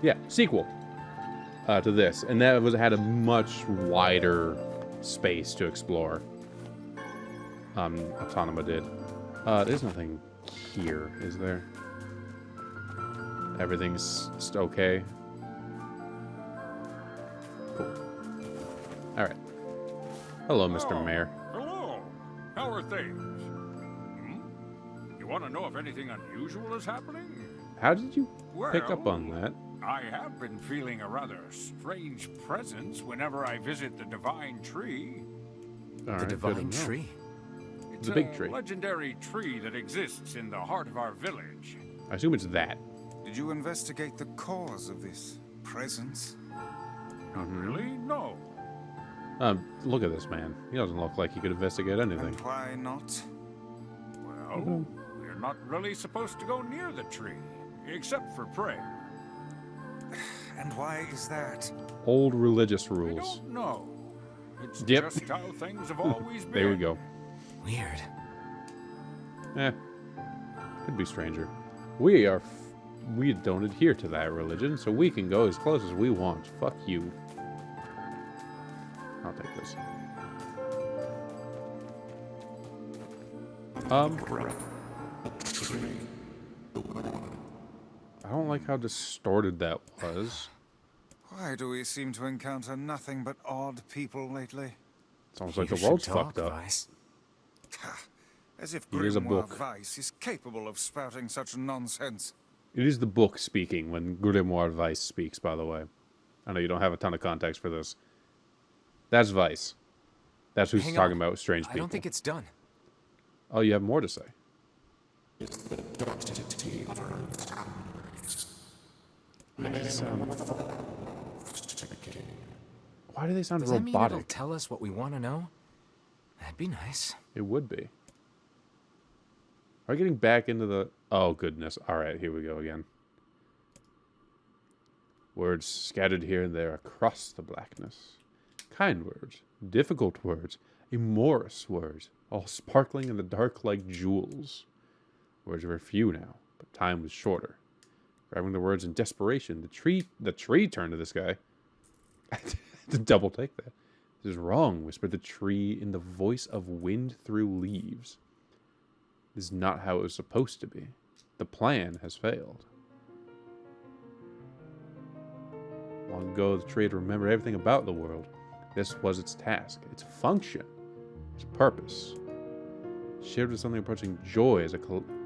Yeah, sequel to this, and that had a much wider space to explore. Autonoma did. There's nothing here, is there? Everything's just okay. Cool. All right. Hello, Mr. Mayor. Hello. How are things? You want to know if anything unusual is happening? How did you pick up on that? I have been feeling a rather strange presence whenever I visit the Divine Tree. All the Divine Tree? It's the big tree. A legendary tree that exists in the heart of our village. I assume it's that. Did you investigate the cause of this presence? Not really, no. Look at this man. He doesn't look like he could investigate anything. And why not? Well, we're not really supposed to go near the tree, except for prayer. And why is that? Old religious I rules. don't know. It's Yep. just how things have always been. There we go. Weird. Could be stranger. We don't adhere to that religion, so we can go as close as we want. Fuck you. I'll take this. I don't like how distorted that was. Why do we seem to encounter nothing but odd people lately? It's almost like You the world's should talk, fucked up. Vice. As if It is a Grimoire book. Vice is capable of spouting such nonsense. It is the book speaking when Grimoire Vice speaks, by the way. I know you don't have a ton of context for this. That's Vice. That's who's Hang talking on. about strange I people. don't think it's done. Oh, you have more to say. Why do they sound Does that mean it'll robotic? tell us what we want to know? That'd be nice. It would be. Are we getting back into the... Oh, goodness. All right, here we go again. Words scattered here and there across the blackness. Kind words, difficult words, amorous words, all sparkling in the dark like jewels. Words were few now, but time was shorter. Grabbing the words in desperation, the tree turned to this guy. I had to double take that. This is wrong, whispered the tree in the voice of wind through leaves. This is not how it was supposed to be. The plan has failed. Long ago, the tree had remembered everything about the world. This was its task, its function, its purpose. It shared with something approaching joy as it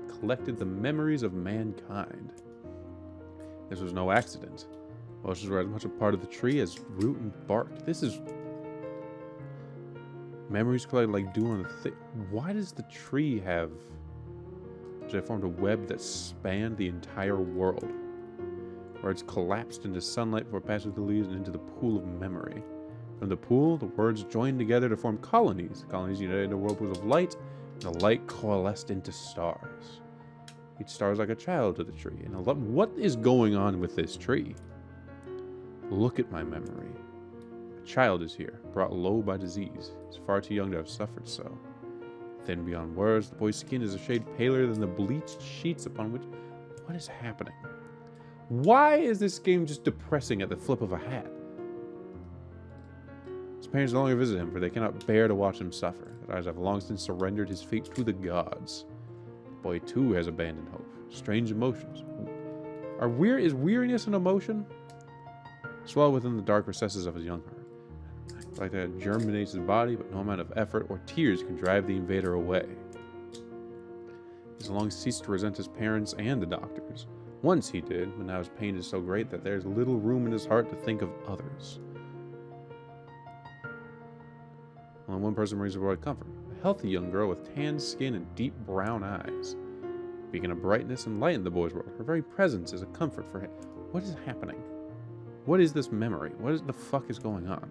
collected the memories of mankind. This was no accident. Emotions were as much a part of the tree as root and bark. This is... Memories collected like dew on the thick... Why does the tree have... They formed a web that spanned the entire world. Words collapsed into sunlight before passing through the leaves and into the pool of memory. From the pool, the words joined together to form colonies. Colonies united into whirlpools of light, and the light coalesced into stars. Each star is like a child to the tree. And what is going on with this tree? Look at my memory. A child is here, brought low by disease. He's far too young to have suffered so. Thin beyond words, the boy's skin is a shade paler than the bleached sheets upon which... What is happening? Why is this game just depressing at the flip of a hat? His parents no longer visit him, for they cannot bear to watch him suffer. Their eyes have long since surrendered his fate to the gods. The boy, too, has abandoned hope. Strange emotions. Is weariness an emotion? Swelled within the dark recesses of his young heart. Like that germinates his body, but no amount of effort or tears can drive the invader away. He's long ceased to resent his parents and the doctors. Once he did, but now his pain is so great that there's little room in his heart to think of others. Only one person brings the world comfort. A healthy young girl with tan skin and deep brown eyes. Beacon of brightness and light in the boy's world. Her very presence is a comfort for him. What is happening? What is this memory? What the fuck is going on?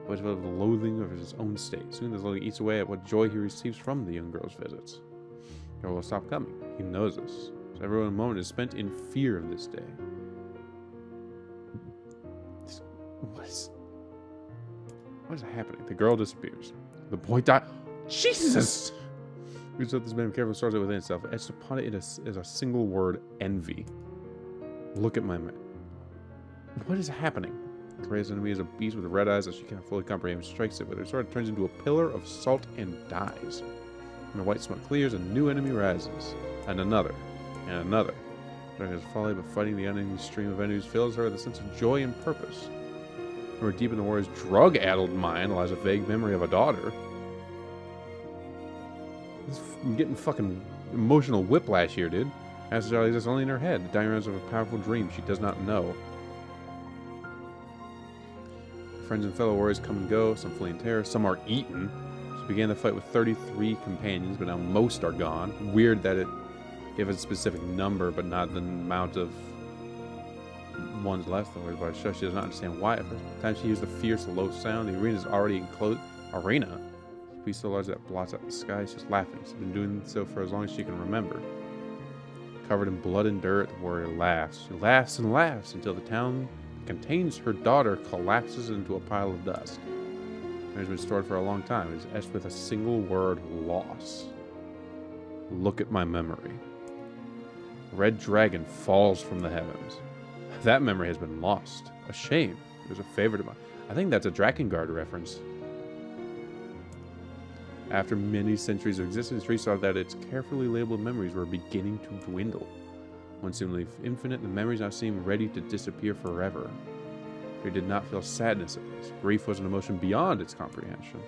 But with the loathing of his own state. Soon this loathing eats away at what joy he receives from the young girl's visits. The girl will stop coming. He knows this. So every moment is spent in fear of this day. What is happening? The girl disappears. The boy dies. Jesus! We said this man carefully stores it within itself. Etched upon it is a single word: envy. Look at my man. What is happening? The greatest enemy is a beast with red eyes that she cannot fully comprehend. Strikes it with her sword, turns into a pillar of salt and dies. And the white smoke clears, a new enemy rises. And another. And another. Darkness folly, but fighting the unending stream of enemies fills her with a sense of joy and purpose. Where deep in the warrior's drug-addled mind lies a vague memory of a daughter. I'm getting fucking emotional whiplash here, dude. As Charlie exists only in her head, the diagrams of a powerful dream she does not know. Friends and fellow warriors come and go, some flee in terror, some are eaten. She began the fight with 33 companions, but now most are gone. Weird that it gave a specific number, but not the amount of ones left. But she does not understand why. At first time she used a fierce low sound. The arena is already enclosed. Arena? Be so large that it blots out the sky. She's laughing. She's been doing so for as long as she can remember. Covered in blood and dirt, the warrior laughs. She laughs and laughs until the town that contains her daughter collapses into a pile of dust. It has been stored for a long time. It is etched with a single word: loss. Look at my memory. Red dragon falls from the heavens. That memory has been lost. A shame. It was a favorite of mine. I think that's a Drakengard reference. After many centuries of existence, Tree saw that its carefully labeled memories were beginning to dwindle. Once seemingly infinite, the memories now seemed ready to disappear forever. Tree did not feel sadness at this. Grief was an emotion beyond its comprehension.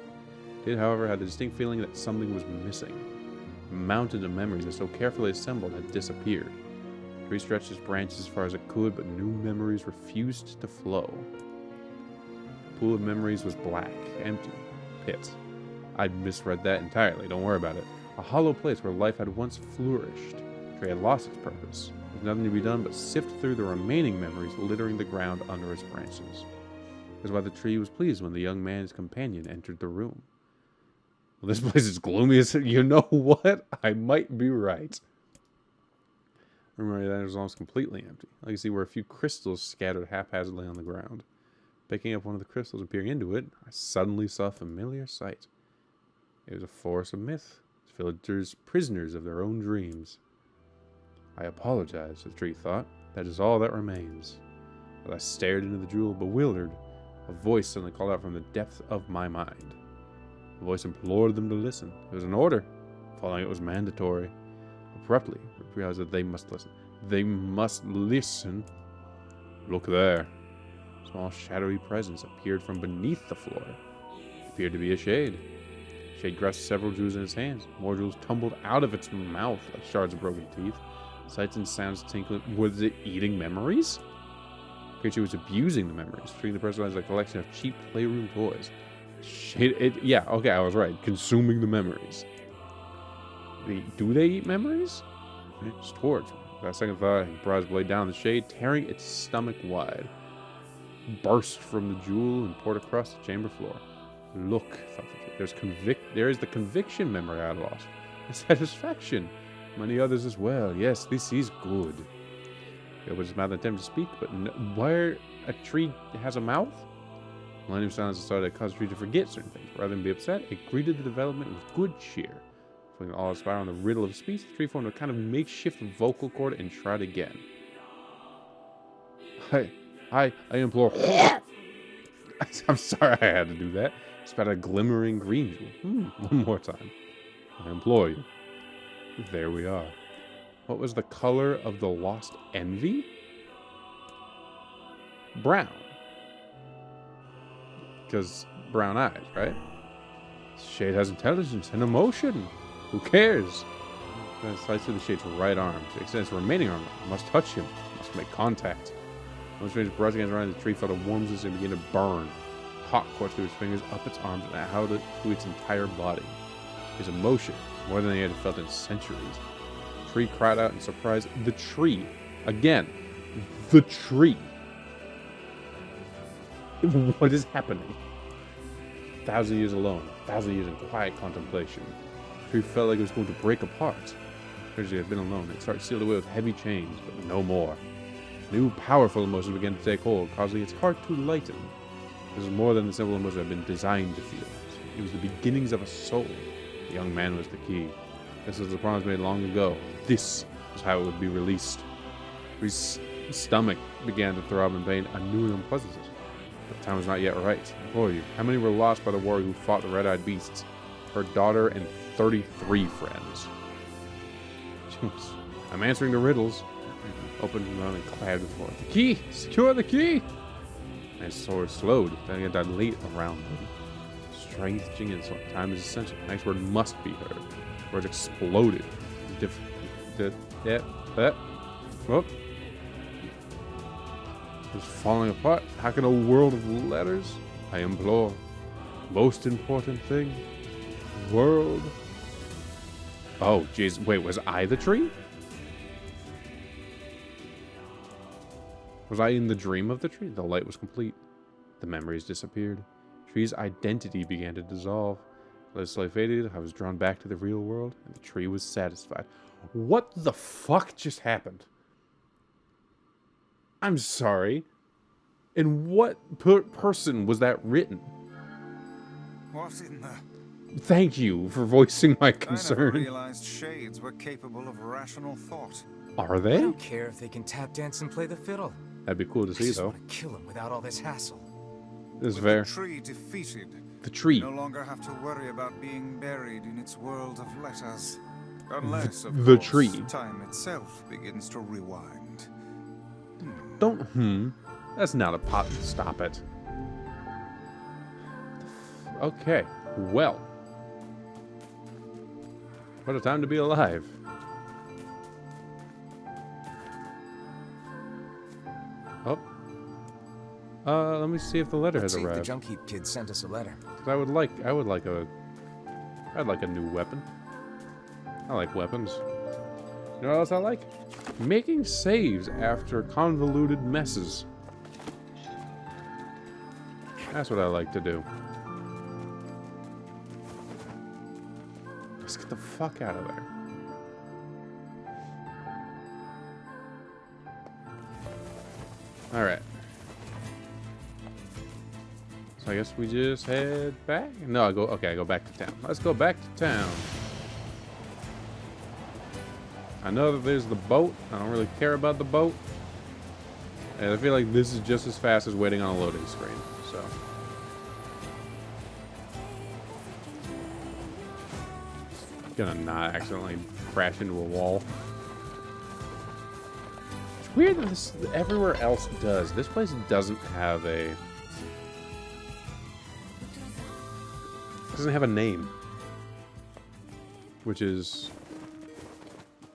It did, however, have the distinct feeling that something was missing. Mountains of memories that so carefully assembled had disappeared. The tree stretched its branches as far as it could, but new memories refused to flow. The pool of memories was black, empty, pit. I'd misread that entirely, don't worry about it. A hollow place where life had once flourished. The tree had lost its purpose. There was nothing to be done but sift through the remaining memories littering the ground under its branches. That's why the tree was pleased when the young man's companion entered the room. Well, this place is gloomy as... You know what? I might be right. Remember that it was almost completely empty. I can see where a few crystals scattered haphazardly on the ground. Picking up one of the crystals and peering into it, I suddenly saw a familiar sight. It was a forest of myth, villagers prisoners of their own dreams. I apologize, the tree thought. That is all that remains. As I stared into the jewel, bewildered, a voice suddenly called out from the depth of my mind. The voice implored them to listen. It was an order. Following it was mandatory. Abruptly, I realized that they must listen. They must listen. Look there. A small shadowy presence appeared from beneath the floor. It appeared to be a shade. The shade grasped several jewels in its hands. More jewels tumbled out of its mouth like shards of broken teeth. Sights and sounds tinkling. Was it eating memories? The creature was abusing the memories, treating the person as a collection of cheap playroom toys. Yeah, okay, I was right. Consuming the memories. Do they eat memories? It's towards me. Without second thought, he brought his blade down the shade, tearing its stomach wide. Burst from the jewel and poured across the chamber floor. Look, thought the tree. There is the conviction memory I lost. The satisfaction. Many others as well. Yes, this is good. He opened his mouth and attempted to speak, but where a tree has a mouth? Millennium silence started to cause the tree to forget certain things. Rather than be upset, it greeted the development with good cheer. Flinging all its fire on the riddle of speech, the tree formed a kind of makeshift vocal cord and tried again. I implore. I'm sorry I had to do that. Spat a glimmering green jewel. One more time. I implore you. There we are. What was the color of the lost envy? Brown. Because brown eyes, right? Shade has intelligence and emotion. Who cares? Then slides through the shade's right arm. She extends the remaining arm. Must touch him. Must make contact. When strange brush against around the tree felt a warmth and began to burn. Hot coursed through his fingers, up its arms, and out to its entire body. His emotion, more than he had felt in centuries. The tree cried out in surprise. The tree. Again. The tree. What is happening? 1,000 years alone. 1,000 years in quiet contemplation. The tree felt like it was going to break apart. It had been alone. Its heart sealed away with heavy chains, but no more. New, powerful emotions began to take hold, causing its heart to lighten. This was more than the simple emotion it had been designed to feel. It was the beginnings of a soul. The young man was the key. This was the promise made long ago. This was how it would be released. He His stomach began to throb in pain, a new unpleasantness. But the time was not yet right. I implore you, how many were lost by the warrior who fought the red-eyed beasts? Her daughter and 33 friends. Jeez. I'm answering the riddles. Opened the mouth and clapped the floor. The key! Secure the key! My sword slowed, then I dilate around them. Stretching and so time is essential. The next word must be heard. Words exploded. Whoop. It's falling apart. How can a world of letters? I implore. Most important thing. World. Oh, jeez. Wait, was I the tree? Was I in the dream of the tree? The light was complete. The memories disappeared. Tree's identity began to dissolve. As light faded, I was drawn back to the real world, and the tree was satisfied. What the fuck just happened? I'm sorry. In what person was that written? What in the... Thank you for voicing my I never concern. realized shades were capable of rational thought. Are I they? don't care if they can tap dance and play the fiddle. That'd be cool to I see, just though. want to kill him without all this hassle. This is With fair. the tree defeated, The tree. no longer have to worry about being buried in its world of letters. Unless, of The course, tree. time itself begins to rewind. Don't, That's not a pot. Stop it. Okay. Well. What a time to be alive. Oh. Let me see if the letter Let's has see if the arrived. junk heap kid sent us a letter. 'Cause I'd like a new weapon. I like weapons. You know what else I like? Making saves after convoluted messes. That's what I like to do. Let's get the fuck out of there. Alright. So I guess we just head back? No, I go back to town. Let's go back to town. I know that there's the boat. I don't really care about the boat. And I feel like this is just as fast as waiting on a loading screen, so. Gonna not accidentally crash into a wall. It's weird that this everywhere else does. This place doesn't have a name, which is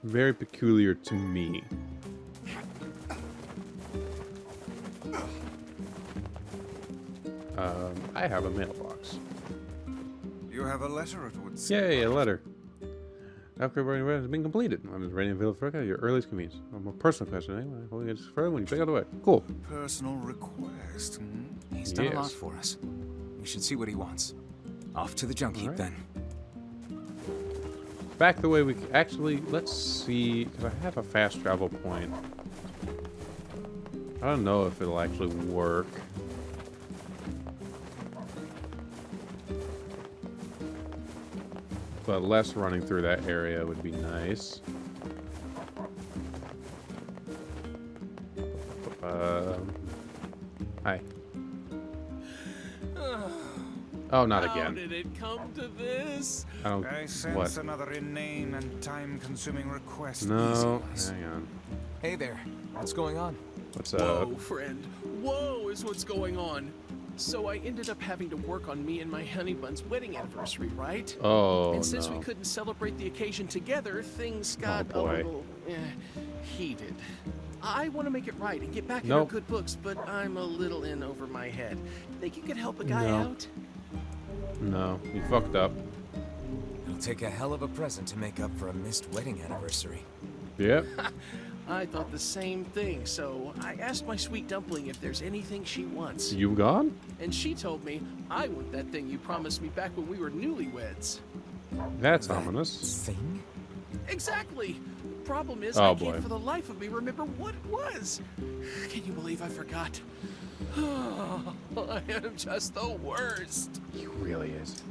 very peculiar to me. I have a mailbox. You have a letter, it would seem. Yay, a letter. Upgrade has been completed. I'm ready to available for your earliest convenience. A more personal question, eh? We'll get further when you pick out the way. Cool. Personal request, He's done a lot Yes. for us. We should see what he wants. Off to the junk heap, Alright. then. Back the way we actually. Let's see, because I have a fast travel point. I don't know if it'll actually work. But less running through that area would be nice. Hi. Oh, not How again. did it come to this? I don't. I sense What? another inane and time-consuming request. No. Easy. Hang on. Hey there. What's going on? What's Whoa, up? friend. Whoa is what's going on. So I ended up having to work on me and my honey bun's wedding anniversary, right? Oh, And since no. we couldn't celebrate the occasion together, things got a boy. little heated. I want to make it right and get back in Nope. our good books, but I'm a little in over my head. Think you could help a guy No. out? No, you fucked up. It'll take a hell of a present to make up for a missed wedding anniversary. Yep. I thought the same thing, so I asked my sweet dumpling if there's anything she wants. You gone? And she told me, I want that thing you promised me back when we were newlyweds. That's That ominous. thing? Exactly. Problem is, Oh, I can't boy. for the life of me remember what it was. Can you believe I forgot? I am just the worst. He really is.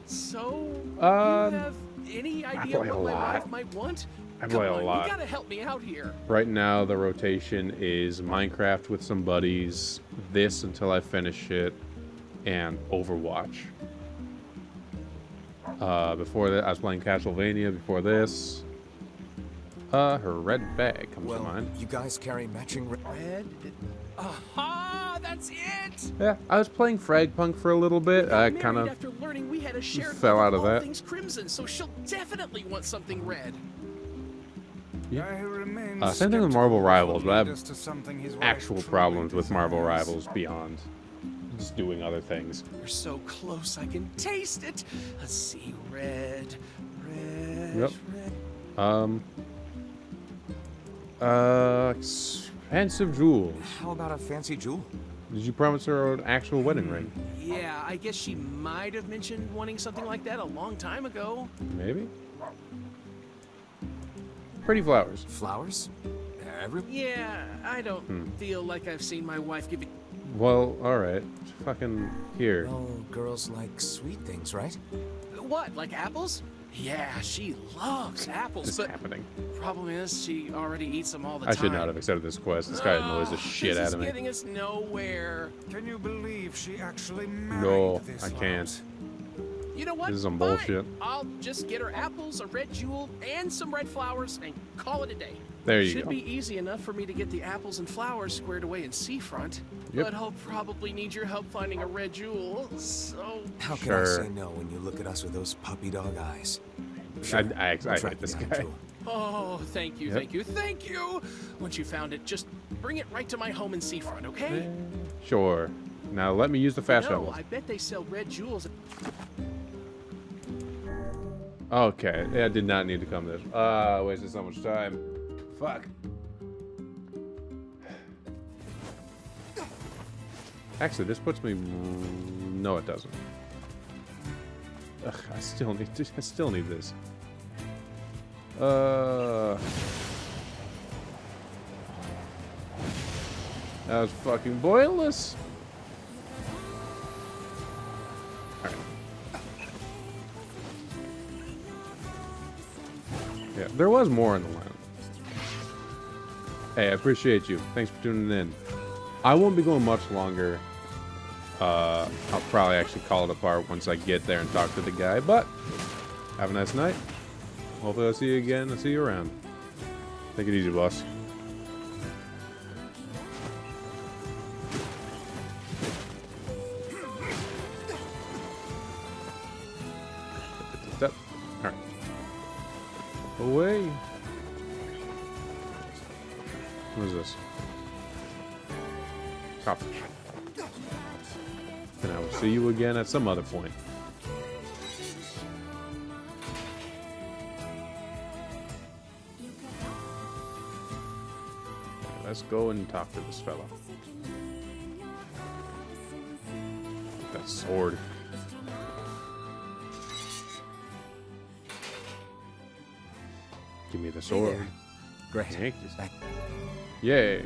So, Um, you have any idea probably what a my lot. wife might want? I play Come a on, lot. You gotta help me out here. Right now, the rotation is Minecraft with some buddies, this until I finish it, and Overwatch. Before that, I was playing Castlevania. Before this, her red bag comes to mind. You guys carry matching Red? Aha! That's it! Yeah, I was playing Fragpunk for a little bit. I kind of after learning we had a shared fell love out of all that. things crimson, so she'll definitely want something red. Yeah. I remain Same thing with Marvel skeptical Rivals, but I as have to something his wife actual truly problems with Marvel desires. Rivals beyond just doing other things. You're so close, I can taste it. Let's see, red, red, Yep. red. Expensive jewels. How about a fancy jewel? Did you promise her an actual wedding ring? Yeah, I guess she might have mentioned wanting something like that a long time ago. Maybe. Pretty flowers. Flowers? Yeah, I don't feel like I've seen my wife give it. Well, alright. Fucking here. Oh, girls like sweet things, right? What, like apples? Yeah, she loves apples, What's but happening? problem is she already eats them all the I time. should not have accepted this quest. This guy annoys the shit this out of is me. getting us nowhere. Can you believe she actually married No, this I lot? can't. You know what? This is some Fine. bullshit. I'll just get her apples, a red jewel, and some red flowers, and call it a day. There you Should go. be easy enough for me to get the apples and flowers squared away in Seafront. Yep. But I'll probably need your help finding a red jewel, so... How can I Sure. say no when you look at us with those puppy dog eyes? I We'll hate track this you down guy. to him. Oh, thank you, Yep. thank you, thank you! Once you found it, just bring it right to my home in Seafront, okay? Sure. Now let me use the fast No, shovels. I bet they sell red jewels. Okay, yeah, I did not need to come this. Wasted so much time. Fuck. Actually, this puts me. No, it doesn't. Ugh, I still need. I still need this. That was fucking pointless. Alright. Yeah, there was more in the land. Hey, I appreciate you. Thanks for tuning in. I won't be going much longer. I'll probably actually call it apart once I get there and talk to the guy, but have a nice night. Hopefully I'll see you again. I'll see you around. Take it easy, boss. Alright. Away. What is this? Copper. And I will see you again at some other point. Let's go and talk to this fella. That sword. Give me the sword. there. Great. Thank you. Back- Yay.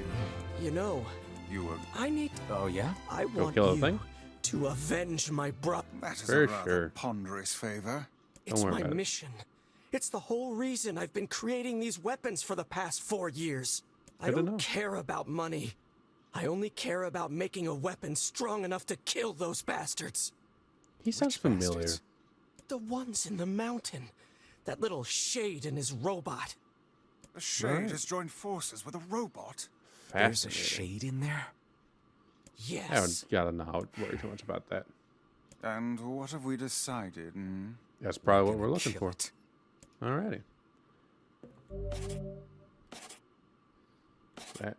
You know, You were... I need. Oh, yeah? I Go want kill the you thing? to avenge my brother. That is For a rather sure. ponderous favor. It's worry my about it. mission. It's the whole reason I've been creating these weapons for the past 4 years. I Good to don't know. care about money. I only care about making a weapon strong enough to kill those bastards. He sounds familiar. bastards? The ones in the mountain. That little shade and his robot. The Shade Right. has joined forces with a robot. There's a Fascinating. shade in there? Yes. I would gotta not worry too much about that. And what have we decided? Hmm? That's probably what Gonna we're looking kill for. it. Alrighty.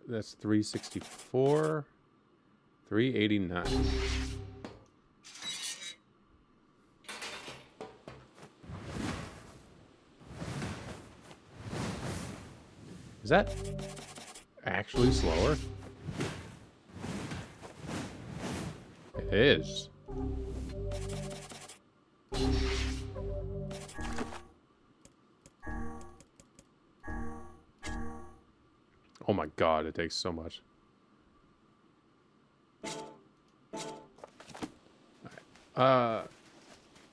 That's 364. 389. Is that actually slower? It is. Oh my god, it takes so much.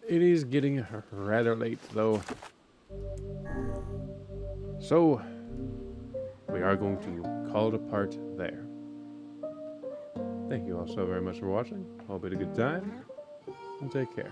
It is getting rather late though. So, we are going to call it a part there. Thank you all so very much for watching. Hope you had a good time, and take care.